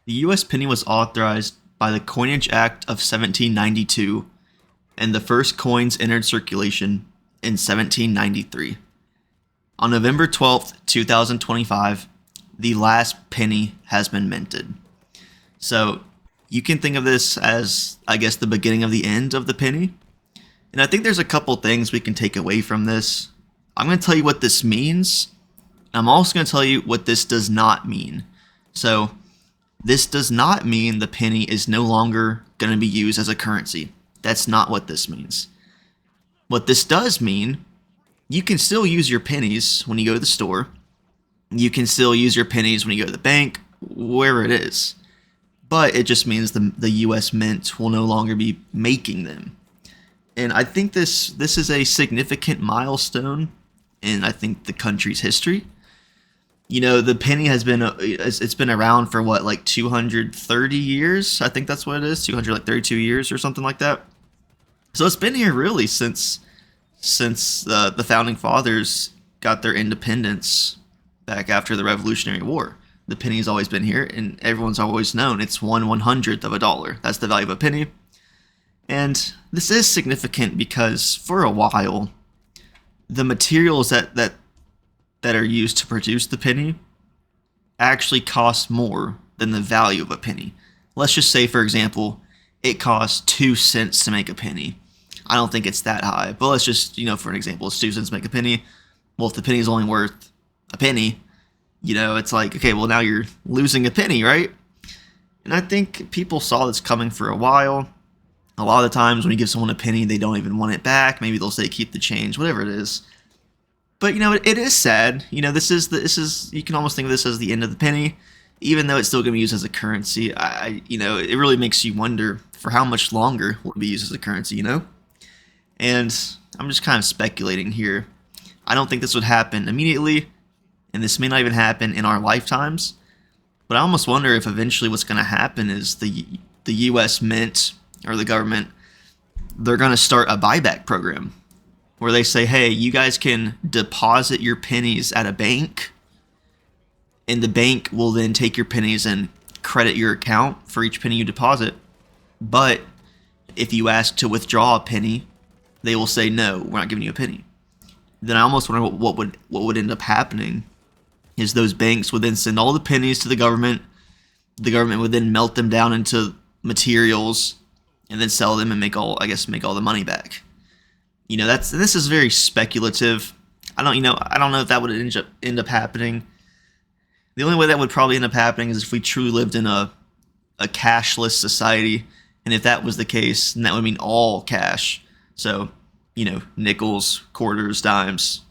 The U.S. penny was authorized by the Coinage Act of 1792, and the first coins entered circulation in 1793. On November 12th, 2025, the last penny has been minted. So you can think of this as, I guess, the beginning of the end of the penny. And I think there's a couple things we can take away from this. I'm going to tell you what this means. I'm also going to tell you what this does not mean. So this does not mean the penny is no longer going to be used as a currency. That's not what this means. What this does mean, you can still use your pennies when you go to the store. You can still use your pennies when you go to the bank, wherever it is. But it just means the US Mint will no longer be making them. And I think this is a significant milestone in, I think, the country's history. You know, the penny has been it's been around for what, like 230 years? I think that's what it is, 232 years or something like that. So it's been here really since the founding fathers got their independence back after the Revolutionary War. The penny's always been here, and everyone's always known it's 1/100th of a dollar. That's the value of a penny. And this is significant because for a while, the materials that are used to produce the penny actually cost more than the value of a penny. Let's just say, for example, it costs 2 cents to make a penny. I don't think it's that high, but let's just, for an example, it's 2 cents to make a penny. Well, if the penny is only worth a penny, it's like, okay, well, now you're losing a penny, right? And I think people saw this coming for a while. A lot of the times when you give someone a penny, they don't even want it back. Maybe they'll say keep the change, whatever it is. But it is sad. This is you can almost think of this as the end of the penny, even though it's still going to be used as a currency. It really makes you wonder for how much longer will it be used as a currency, And I'm just kind of speculating here. I don't think this would happen immediately, and this may not even happen in our lifetimes. But I almost wonder if eventually what's going to happen is the U.S. Mint or the government, they're going to start a buyback program where they say, hey, you guys can deposit your pennies at a bank, and the bank will then take your pennies and credit your account for each penny you deposit. But if you ask to withdraw a penny, they will say, no, we're not giving you a penny. Then I almost wonder what would end up happening is those banks would then send all the pennies to the government. The government would then melt them down into materials and then sell them and make all the money back. This is very speculative. I don't know if that would end up happening. The only way that would probably end up happening is if we truly lived in a cashless society, and if that was the case, then that would mean all cash. So, nickels, quarters, dimes,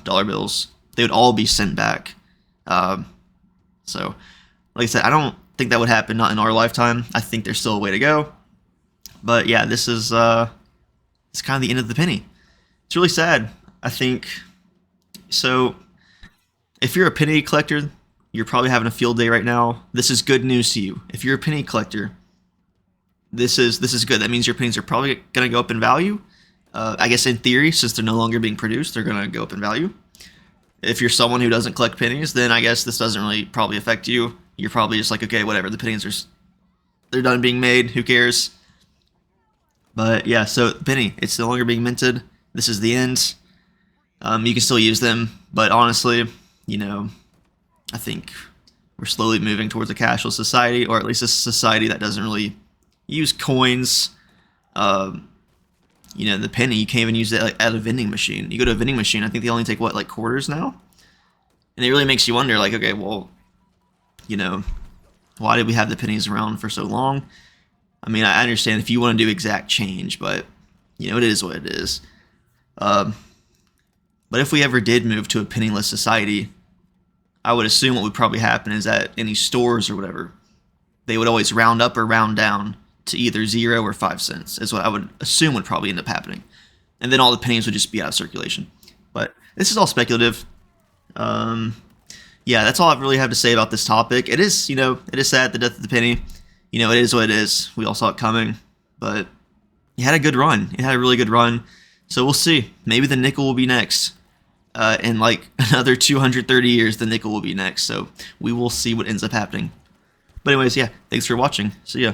dollar bills, they would all be sent back. So, like I said, I don't think that would happen, not in our lifetime. I think there's still a way to go. But yeah, this is it's kind of the end of the penny. It's really sad, I think. So, if you're a penny collector, you're probably having a field day right now. This is good news to you. If you're a penny collector, this is good. That means your pennies are probably going to go up in value. I guess in theory, since they're no longer being produced, they're going to go up in value. If you're someone who doesn't collect pennies, then I guess this doesn't really probably affect you. You're probably just like, okay, whatever. The pennies they're done being made. Who cares? But yeah, so penny, it's no longer being minted. This is the end. You can still use them, but honestly, I think we're slowly moving towards a cashless society, or at least a society that doesn't really use coins. The penny, you can't even use it at a vending machine. You go to a vending machine, I think they only take what, like quarters now? And it really makes you wonder, like, okay, well, why did we have the pennies around for so long? I mean, I understand if you want to do exact change, but, it is what it is. But if we ever did move to a penniless society, I would assume what would probably happen is that any stores or whatever, they would always round up or round down to either 0 or 5 cents, is what I would assume would probably end up happening. And then all the pennies would just be out of circulation. But this is all speculative. Yeah, that's all I really have to say about this topic. It is, it is sad, the death of the penny. It is what it is. We all saw it coming. But it had a good run. It had a really good run. So we'll see. Maybe the nickel will be next. In like another 230 years, the nickel will be next. So we will see what ends up happening. But anyways, yeah, thanks for watching. See ya.